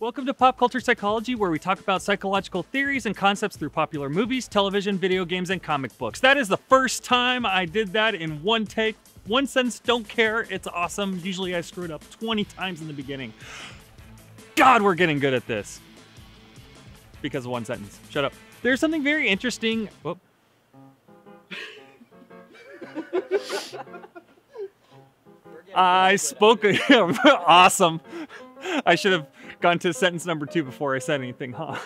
Welcome to Pop Culture Psychology, where we talk about psychological theories and concepts through popular movies, television, video games, and comic books. That is the first time I did that in one take. One sentence, don't care, it's awesome. Usually I screw it up 20 times in the beginning. God, we're getting good at this. Because of one sentence. Shut up. There's something very interesting. Whoop. I spoke. Awesome. I should have gone to sentence number 2 before I said anything, huh?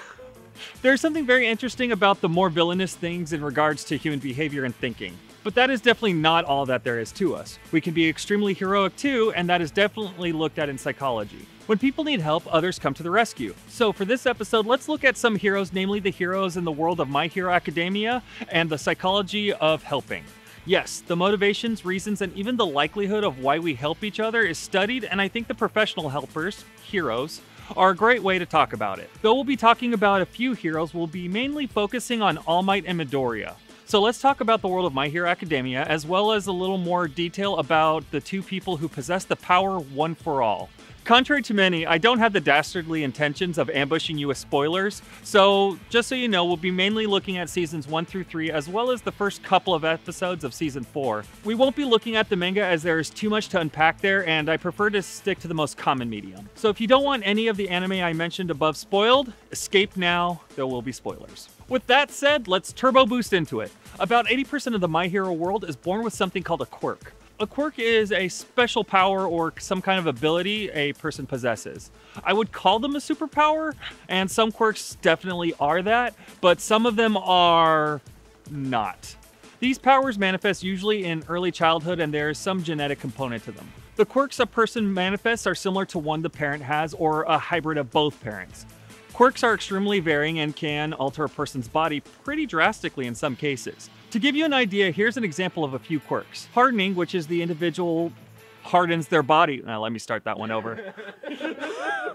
There's something very interesting about the more villainous things in regards to human behavior and thinking. But that is definitely not all that there is to us. We can be extremely heroic too, and that is definitely looked at in psychology. When people need help, others come to the rescue. So for this episode, let's look at some heroes, namely the heroes in the world of My Hero Academia and the psychology of helping. Yes, the motivations, reasons, and even the likelihood of why we help each other is studied, and I think the professional helpers, heroes, are a great way to talk about it. Though we'll be talking about a few heroes, we'll be mainly focusing on All Might and Midoriya. So let's talk about the world of My Hero Academia, as well as a little more detail about the two people who possess the power one for all. Contrary to many, I don't have the dastardly intentions of ambushing you with spoilers, so just so you know, we'll be mainly looking at seasons 1 through 3, as well as the first couple of episodes of season 4. We won't be looking at the manga as there is too much to unpack there, and I prefer to stick to the most common medium. So if you don't want any of the anime I mentioned above spoiled, escape now, there will be spoilers. With that said, let's turbo boost into it. About 80% of the My Hero world is born with something called a quirk. A quirk is a special power or some kind of ability a person possesses. I would call them a superpower, and some quirks definitely are that, but some of them are not. These powers manifest usually in early childhood, and there is some genetic component to them. The quirks a person manifests are similar to one the parent has, or a hybrid of both parents. Quirks are extremely varying and can alter a person's body pretty drastically in some cases. To give you an idea, here's an example of a few quirks. Hardening, which is the individual hardens their body. Now, let me start that one over. Get that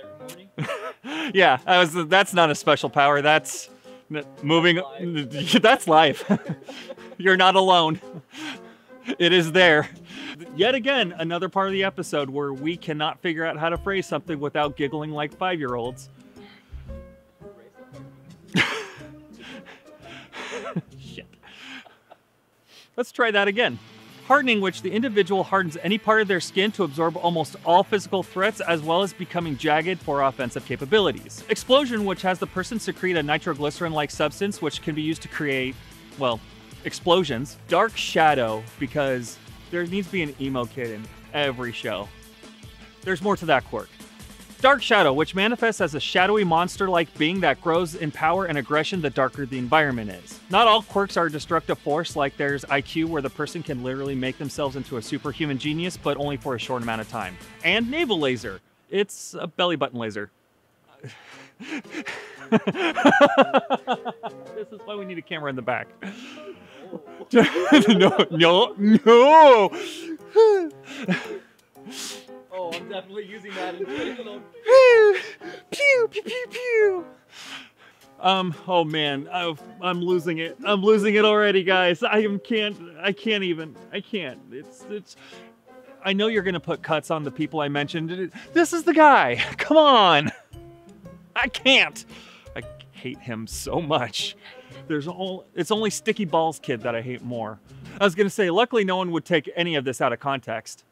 every morning? Yeah, that's not a special power. That's moving. That's life. You're not alone. It is there. Yet again, another part of the episode where we cannot figure out how to phrase something without giggling like 5-year-olds. Shit. Let's try that again. Hardening, which the individual hardens any part of their skin to absorb almost all physical threats, as well as becoming jagged for offensive capabilities. Explosion, which has the person secrete a nitroglycerin-like substance which can be used to create, well, explosions. Dark Shadow, because there needs to be an emo kid in every show. There's more to that quirk. Dark Shadow, which manifests as a shadowy monster-like being that grows in power and aggression the darker the environment is. Not all quirks are a destructive force, like there's IQ, where the person can literally make themselves into a superhuman genius, but only for a short amount of time. And Navel Laser. It's a belly button laser. This is why we need a camera in the back. No. Oh, I'm definitely using that in fictional. Pew, pew, pew, pew. Oh man, I'm losing it. I'm losing it already, guys. I can't. It's. I know you're gonna put cuts on the people I mentioned. This is the guy. Come on. I can't. I hate him so much. It's only Sticky Balls Kid that I hate more. I was gonna say, luckily no one would take any of this out of context.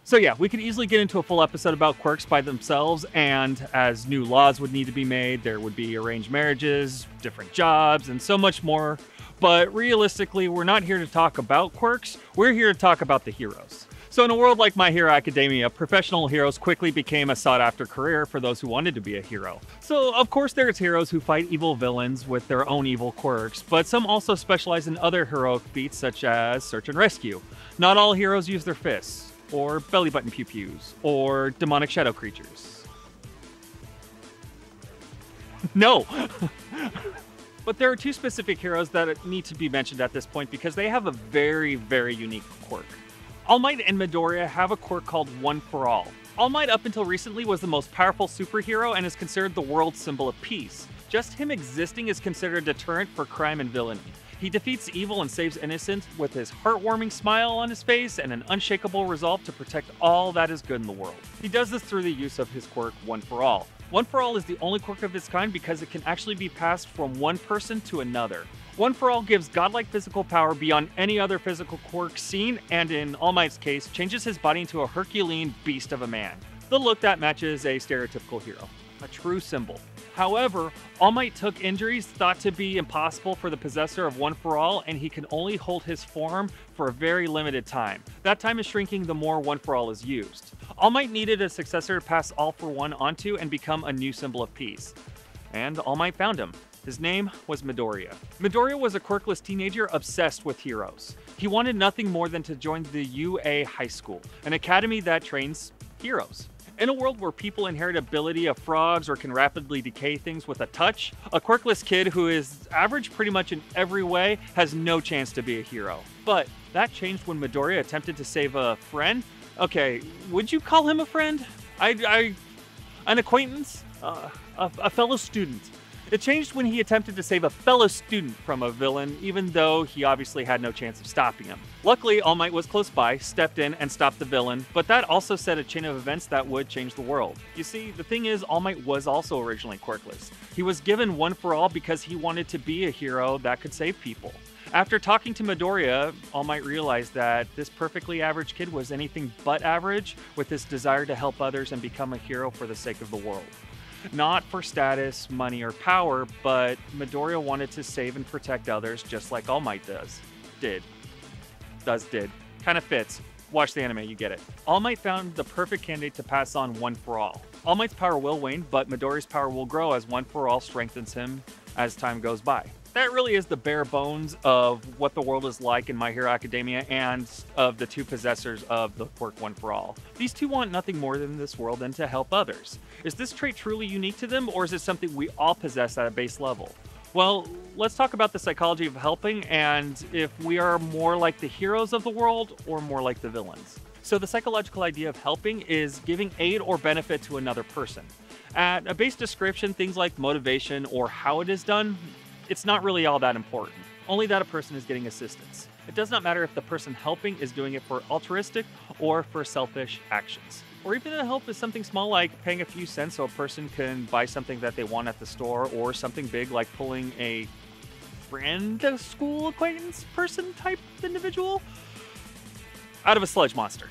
So yeah, we could easily get into a full episode about quirks by themselves, and as new laws would need to be made, there would be arranged marriages, different jobs, and so much more. But realistically, we're not here to talk about quirks, we're here to talk about the heroes. So in a world like My Hero Academia, professional heroes quickly became a sought-after career for those who wanted to be a hero. So of course there's heroes who fight evil villains with their own evil quirks, but some also specialize in other heroic feats such as search and rescue. Not all heroes use their fists, or belly button pew-pews, or demonic shadow creatures. No! But there are two specific heroes that need to be mentioned at this point because they have a very, very unique quirk. All Might and Midoriya have a quirk called One for All. All Might up until recently was the most powerful superhero and is considered the world's symbol of peace. Just him existing is considered a deterrent for crime and villainy. He defeats evil and saves innocence with his heartwarming smile on his face and an unshakable resolve to protect all that is good in the world. He does this through the use of his quirk, One for All. One for All is the only quirk of its kind because it can actually be passed from one person to another. One for All gives godlike physical power beyond any other physical quirk seen, and in All Might's case, changes his body into a Herculean beast of a man. The look that matches a stereotypical hero. A true symbol. However, All Might took injuries thought to be impossible for the possessor of One for All, and he can only hold his form for a very limited time. That time is shrinking the more One for All is used. All Might needed a successor to pass All for One onto and become a new symbol of peace. And All Might found him. His name was Midoriya. Midoriya was a quirkless teenager obsessed with heroes. He wanted nothing more than to join the UA High School, an academy that trains heroes. In a world where people inherit ability of frogs or can rapidly decay things with a touch, a quirkless kid who is average pretty much in every way has no chance to be a hero. But that changed when Midoriya attempted to save a friend. Okay, would you call him a friend? An acquaintance? A fellow student. It changed when he attempted to save a fellow student from a villain, even though he obviously had no chance of stopping him. Luckily, All Might was close by, stepped in, and stopped the villain, but that also set a chain of events that would change the world. You see, the thing is, All Might was also originally quirkless. He was given One for All because he wanted to be a hero that could save people. After talking to Midoriya, All Might realized that this perfectly average kid was anything but average, with his desire to help others and become a hero for the sake of the world. Not for status, money, or power, but Midoriya wanted to save and protect others just like All Might did. Kind of fits. Watch the anime, you get it. All Might found the perfect candidate to pass on One for All. All Might's power will wane, but Midoriya's power will grow as One for All strengthens him as time goes by. That really is the bare bones of what the world is like in My Hero Academia and of the two possessors of the quirk One for All. These two want nothing more than this world and to help others. Is this trait truly unique to them, or is it something we all possess at a base level? Well, let's talk about the psychology of helping and if we are more like the heroes of the world or more like the villains. So the psychological idea of helping is giving aid or benefit to another person. At a base description, things like motivation or how it is done, it's not really all that important, only that a person is getting assistance. It does not matter if the person helping is doing it for altruistic or for selfish actions. Or even the help is something small like paying a few cents so a person can buy something that they want at the store, or something big like pulling a friend, a school acquaintance person type individual out of a sludge monster.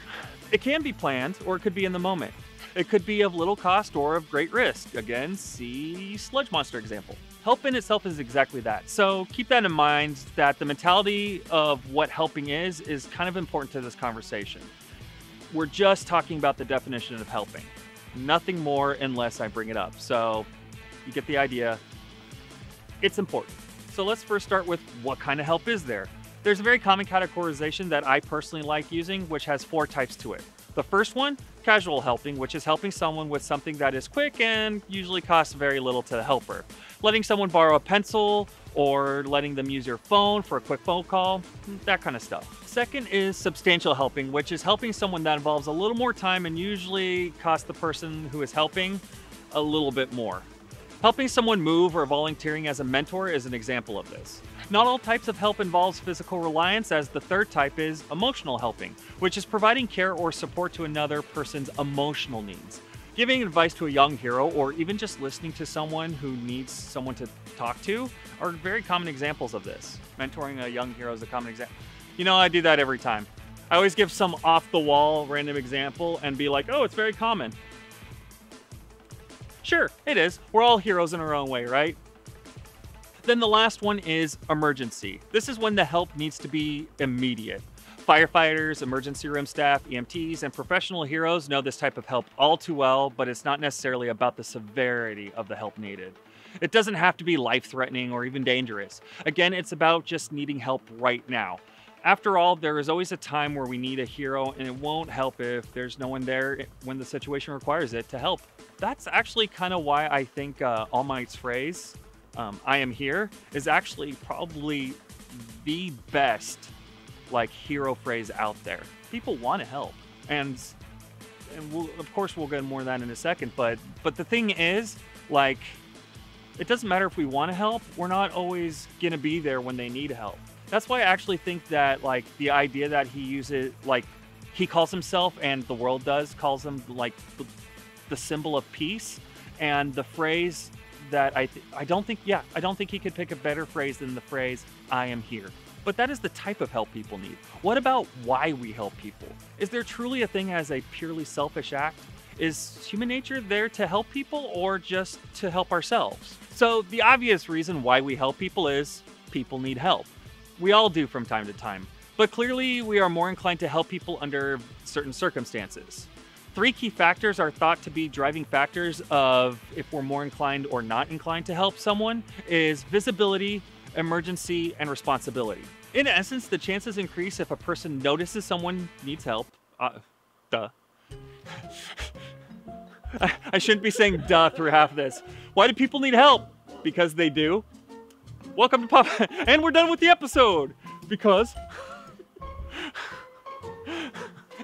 It can be planned, or it could be in the moment. It could be of little cost or of great risk. Again, see sludge monster example. Help in itself is exactly that. So keep that in mind, that the mentality of what helping is kind of important to this conversation. We're just talking about the definition of helping. Nothing more unless I bring it up. So you get the idea. It's important. So let's first start with what kind of help is there? There's a very common categorization that I personally like using, which has 4 types to it. The first one, casual helping, which is helping someone with something that is quick and usually costs very little to the helper. Letting someone borrow a pencil or letting them use your phone for a quick phone call, that kind of stuff. Second is substantial helping, which is helping someone that involves a little more time and usually costs the person who is helping a little bit more. Helping someone move or volunteering as a mentor is an example of this. Not all types of help involves physical reliance, as the third type is emotional helping, which is providing care or support to another person's emotional needs. Giving advice to a young hero, or even just listening to someone who needs someone to talk to, are very common examples of this. Mentoring a young hero is a common example. You know, I do that every time. I always give some off-the-wall random example and be like, oh, it's very common. Sure, it is. We're all heroes in our own way, right? Then the last one is emergency. This is when the help needs to be immediate. Firefighters, emergency room staff, EMTs, and professional heroes know this type of help all too well, but it's not necessarily about the severity of the help needed. It doesn't have to be life-threatening or even dangerous. Again, it's about just needing help right now. After all, there is always a time where we need a hero, and it won't help if there's no one there when the situation requires it to help. That's actually kind of why I think All Might's phrase, I am here, is actually probably the best hero phrase out there. People want to help, and of course we'll get more of that in a second. But the thing is, It doesn't matter if we want to help, we're not always going to be there when they need help. That's why I actually think that, like, the idea that he uses, like, he calls himself, and the world calls him, like, the symbol of peace, and the phrase that I don't think he could pick a better phrase than the phrase, I am here. But that is the type of help people need. What about why we help people? Is there truly a thing as a purely selfish act? Is human nature there to help people or just to help ourselves? So the obvious reason why we help people is people need help. We all do from time to time. But clearly we are more inclined to help people under certain circumstances. 3 key factors are thought to be driving factors of if we're more inclined or not inclined to help someone is visibility, emergency, and responsibility. In essence, the chances increase if a person notices someone needs help. Duh. I shouldn't be saying duh through half of this. Why do people need help? Because they do. Welcome to Pop. And we're done with the episode. Because...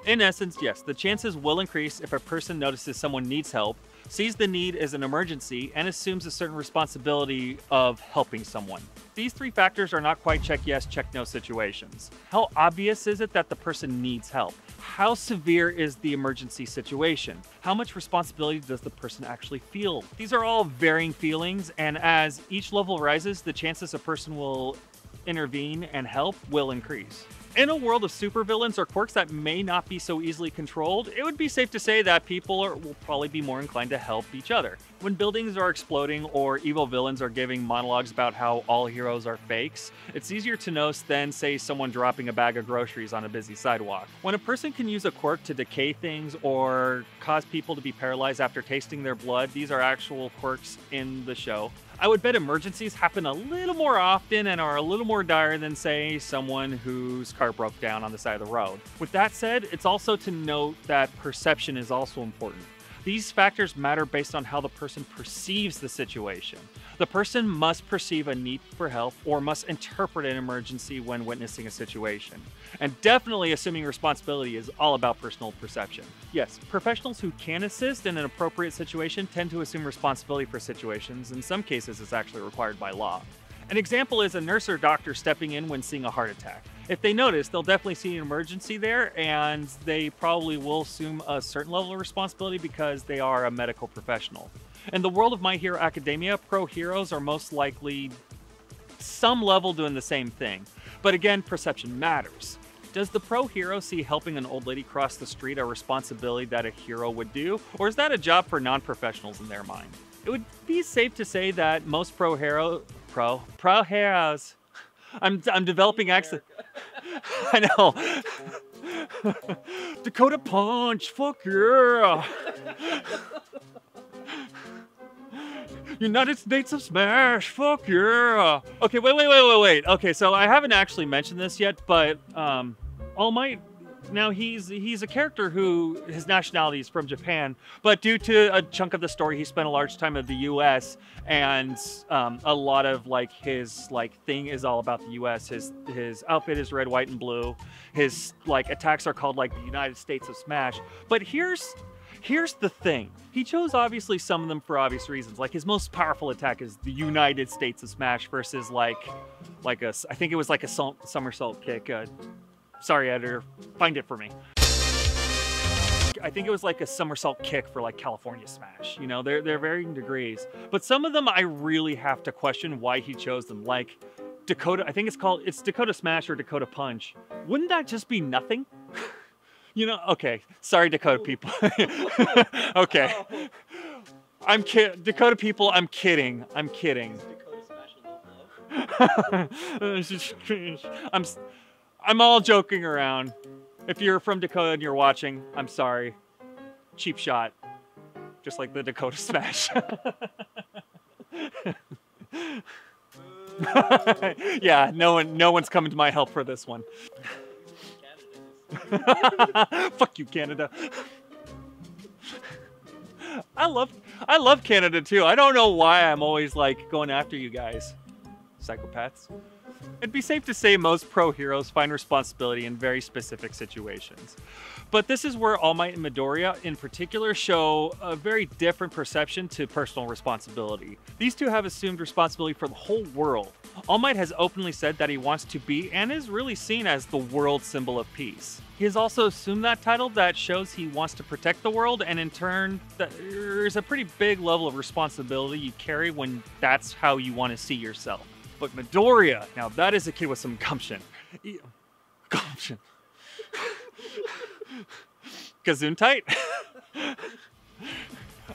In essence, yes, the chances will increase if a person notices someone needs help, sees the need as an emergency, and assumes a certain responsibility of helping someone. These 3 factors are not quite check yes, check no situations. How obvious is it that the person needs help? How severe is the emergency situation? How much responsibility does the person actually feel? These are all varying feelings, and as each level rises, the chances a person will intervene and help will increase. In a world of supervillains or quirks that may not be so easily controlled, it would be safe to say that people will probably be more inclined to help each other. When buildings are exploding or evil villains are giving monologues about how all heroes are fakes, it's easier to notice than, say, someone dropping a bag of groceries on a busy sidewalk. When a person can use a quirk to decay things or cause people to be paralyzed after tasting their blood, these are actual quirks in the show. I would bet emergencies happen a little more often and are a little more dire than, say, someone whose car broke down on the side of the road. With that said, it's also to note that perception is also important. These factors matter based on how the person perceives the situation. The person must perceive a need for help or must interpret an emergency when witnessing a situation. And definitely assuming responsibility is all about personal perception. Yes, professionals who can assist in an appropriate situation tend to assume responsibility for situations. In some cases, it's actually required by law. An example is a nurse or doctor stepping in when seeing a heart attack. If they notice, they'll definitely see an emergency there, and they probably will assume a certain level of responsibility because they are a medical professional. In the world of My Hero Academia, pro heroes are most likely some level doing the same thing. But again, perception matters. Does the pro hero see helping an old lady cross the street a responsibility that a hero would do, or is that a job for non-professionals in their mind? It would be safe to say that most pro heroes. I'm developing accent. I know. Dakota Punch, fuck yeah. United States of Smash, fuck yeah. Okay, wait. Okay, so I haven't actually mentioned this yet, but All Might, now he's a character who his nationality is from Japan, but due to a chunk of the story, he spent a large time in the U.S. and a lot of his thing is all about the U.S. His outfit is red, white, and blue. His attacks are called the United States of Smash. But here's the thing. He chose obviously some of them for obvious reasons. His most powerful attack is the United States of Smash versus I think it was a somersault kick. Sorry, editor, find it for me. I think it was a somersault kick for California Smash. You know, they're varying degrees. But some of them I really have to question why he chose them. Dakota, I think it's Dakota Smash or Dakota Punch. Wouldn't that just be nothing? You know, okay. Sorry, Dakota people. Okay. Dakota people, I'm kidding. I'm all joking around. If you're from Dakota and you're watching, I'm sorry. Cheap shot. Just like the Dakota Smash. Yeah, no one's coming to my help for this one. Fuck you, Canada. I love Canada too. I don't know why I'm always going after you guys. psychopaths. It'd be safe to say most pro heroes find responsibility in very specific situations. But this is where All Might and Midoriya in particular show a very different perception to personal responsibility. These two have assumed responsibility for the whole world. All Might has openly said that he wants to be and is really seen as the world symbol of peace. He has also assumed that title that shows he wants to protect the world, and in turn, there's a pretty big level of responsibility you carry when that's how you want to see yourself. But Midoriya, now that is a kid with some gumption. Gumption. Gesundheit?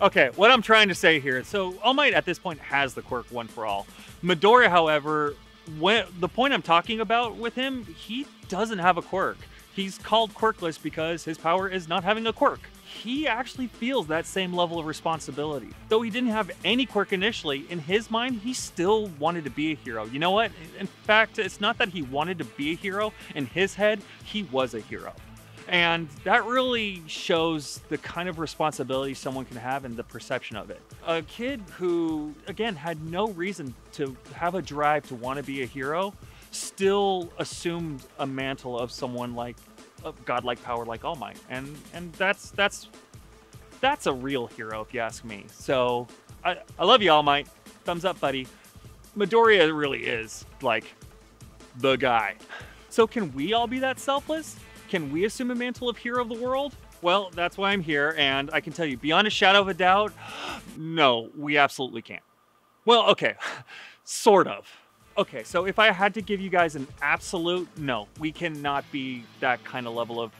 Okay, what I'm trying to say here, so All Might at this point has the quirk One for All. Midoriya, however, the point I'm talking about with him, he doesn't have a quirk. He's called quirkless because his power is not having a quirk. He actually feels that same level of responsibility. Though he didn't have any quirk initially, in his mind, he still wanted to be a hero. You know what? In fact, it's not that he wanted to be a hero. In his head, he was a hero. And that really shows the kind of responsibility someone can have and the perception of it. A kid who, again, had no reason to have a drive to want to be a hero still assumed a mantle of someone like a godlike power like All Might. And that's a real hero if you ask me. So I love you, All Might. Thumbs up, buddy. Midoriya really is like the guy. So can we all be that selfless? Can we assume a mantle of hero of the world? Well, that's why I'm here, and I can tell you, beyond a shadow of a doubt, no, we absolutely can't. Well, okay, sort of. Okay, so if I had to give you guys an absolute no, we cannot be that kind of level of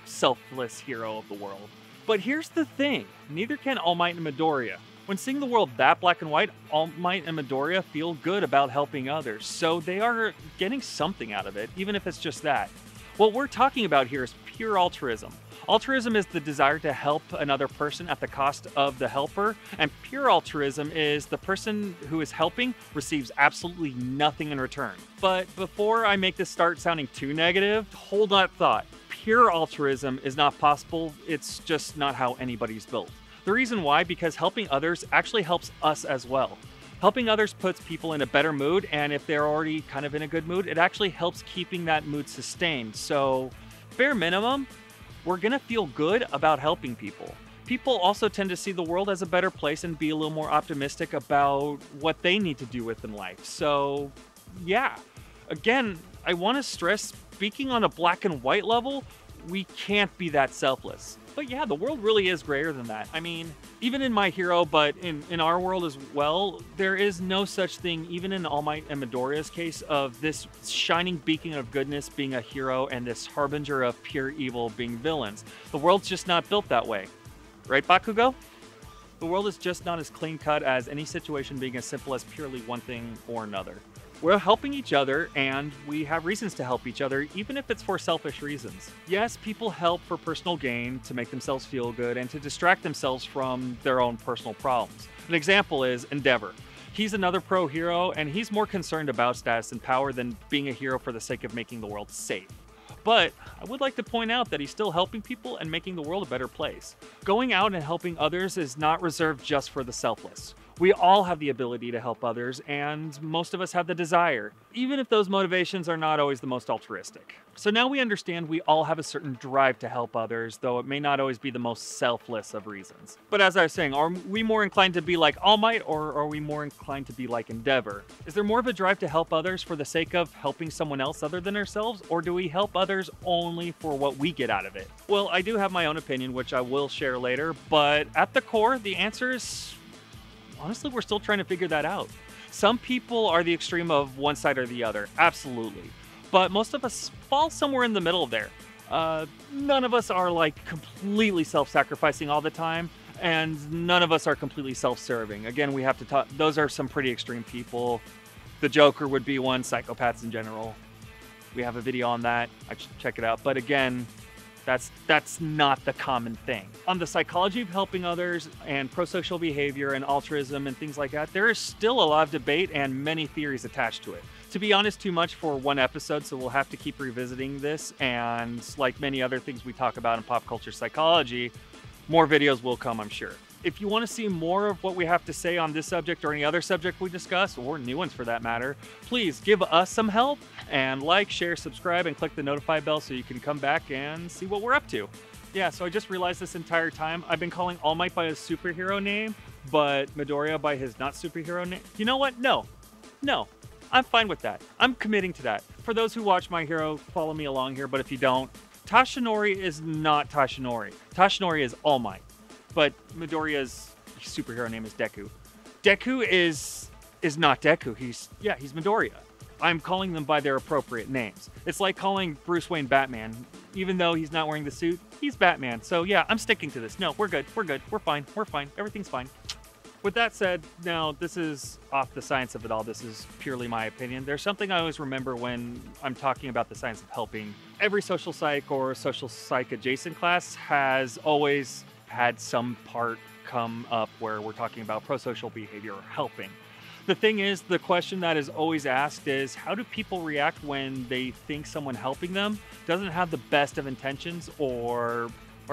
selfless hero of the world. But here's the thing, neither can All Might and Midoriya. When seeing the world that black and white, All Might and Midoriya feel good about helping others, so they are getting something out of it, even if it's just that. What we're talking about here is pure altruism. Altruism is the desire to help another person at the cost of the helper, and pure altruism is the person who is helping receives absolutely nothing in return. But before I make this start sounding too negative, hold that thought. Pure altruism is not possible, it's just not how anybody's built. The reason why, because helping others actually helps us as well. Helping others puts people in a better mood, and if they're already kind of in a good mood, it actually helps keeping that mood sustained. So, bare minimum, we're gonna feel good about helping people. People also tend to see the world as a better place and be a little more optimistic about what they need to do with in life. So, yeah. Again, I want to stress, speaking on a black and white level, we can't be that selfless. But yeah, the world really is grayer than that. I mean, even in My Hero, but in our world as well, there is no such thing, even in All Might and Midoriya's case, of this shining beacon of goodness being a hero and this harbinger of pure evil being villains. The world's just not built that way. Right, Bakugo? The world is just not as clean-cut as any situation being as simple as purely one thing or another. We're helping each other, and we have reasons to help each other, even if it's for selfish reasons. Yes, people help for personal gain, to make themselves feel good, and to distract themselves from their own personal problems. An example is Endeavor. He's another pro hero, and he's more concerned about status and power than being a hero for the sake of making the world safe. But I would like to point out that he's still helping people and making the world a better place. Going out and helping others is not reserved just for the selfless. We all have the ability to help others, and most of us have the desire, even if those motivations are not always the most altruistic. So now we understand we all have a certain drive to help others, though it may not always be the most selfless of reasons. But as I was saying, are we more inclined to be like All Might, or are we more inclined to be like Endeavor? Is there more of a drive to help others for the sake of helping someone else other than ourselves, or do we help others only for what we get out of it? Well, I do have my own opinion, which I will share later, but at the core, the answer is, honestly, we're still trying to figure that out. Some people are the extreme of one side or the other, absolutely. But most of us fall somewhere in the middle there. None of us are like completely self-sacrificing all the time, and none of us are completely self-serving. Again, we have to talk, those are some pretty extreme people. The Joker would be one, psychopaths in general. We have a video on that, I should check it out. But again, that's not the common thing. On the psychology of helping others and pro-social behavior and altruism and things like that, there is still a lot of debate and many theories attached to it. To be honest, too much for one episode, so we'll have to keep revisiting this, and like many other things we talk about in pop culture psychology, more videos will come, I'm sure. If you want to see more of what we have to say on this subject or any other subject we discuss, or new ones for that matter, please give us some help and like, share, subscribe, and click the notify bell so you can come back and see what we're up to. Yeah, so I just realized this entire time I've been calling All Might by his superhero name, but Midoriya by his not superhero name. You know what? No, I'm fine with that. I'm committing to that. For those who watch My Hero, follow me along here, but if you don't, Tashinori is not Tashinori. Tashinori is All Might, but Midoriya's superhero name is Deku. Deku is not Deku. He's Midoriya. I'm calling them by their appropriate names. It's like calling Bruce Wayne Batman. Even though he's not wearing the suit, he's Batman. So yeah, I'm sticking to this. No, we're good. We're fine. Everything's fine. With that said, now this is off the science of it all. This is purely my opinion. There's something I always remember when I'm talking about the science of helping. Every social psych or social psych adjacent class has always had some part come up where we're talking about prosocial behavior or helping. The thing is, the question that is always asked is, how do people react when they think someone helping them doesn't have the best of intentions or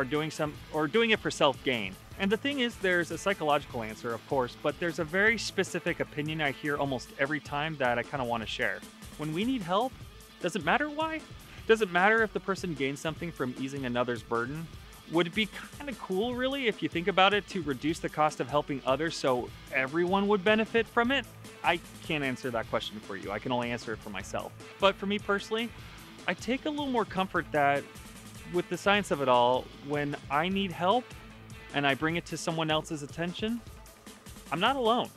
doing it for self-gain? And the thing is, there's a psychological answer, of course, but there's a very specific opinion I hear almost every time that I kind of want to share. When we need help, does it matter why? Does it matter if the person gains something from easing another's burden? Would it be kind of cool, really, if you think about it, to reduce the cost of helping others so everyone would benefit from it? I can't answer that question for you. I can only answer it for myself. But for me personally, I take a little more comfort that with the science of it all, when I need help and I bring it to someone else's attention, I'm not alone.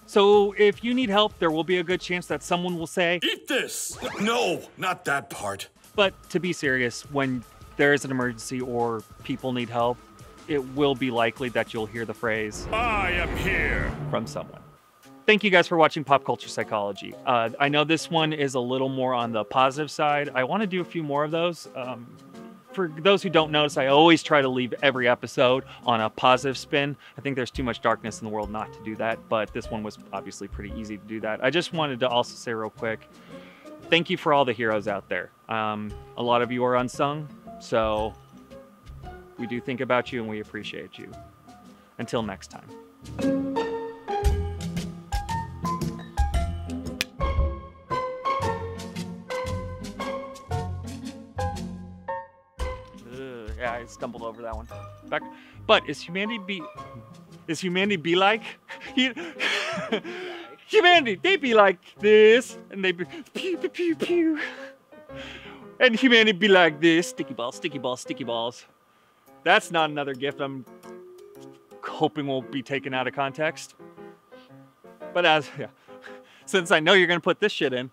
So if you need help, there will be a good chance that someone will say, "Eat this!" No, not that part. But to be serious, when there is an emergency or people need help, it will be likely that you'll hear the phrase, "I am here," from someone. Thank you guys for watching Pop Culture Psychology. I know this one is a little more on the positive side. I want to do a few more of those. For those who don't notice, I always try to leave every episode on a positive spin. I think there's too much darkness in the world not to do that, but this one was obviously pretty easy to do that. I just wanted to also say real quick, thank you for all the heroes out there. A lot of you are unsung, so we do think about you and we appreciate you. Until next time. Yeah, I stumbled over that one. But is humanity be like? Humanity, they be like this, and they be pew pew pew pew. And humanity be like this, sticky balls, sticky balls, sticky balls. That's not another gift I'm hoping won't be taken out of context. But since I know you're gonna put this shit in,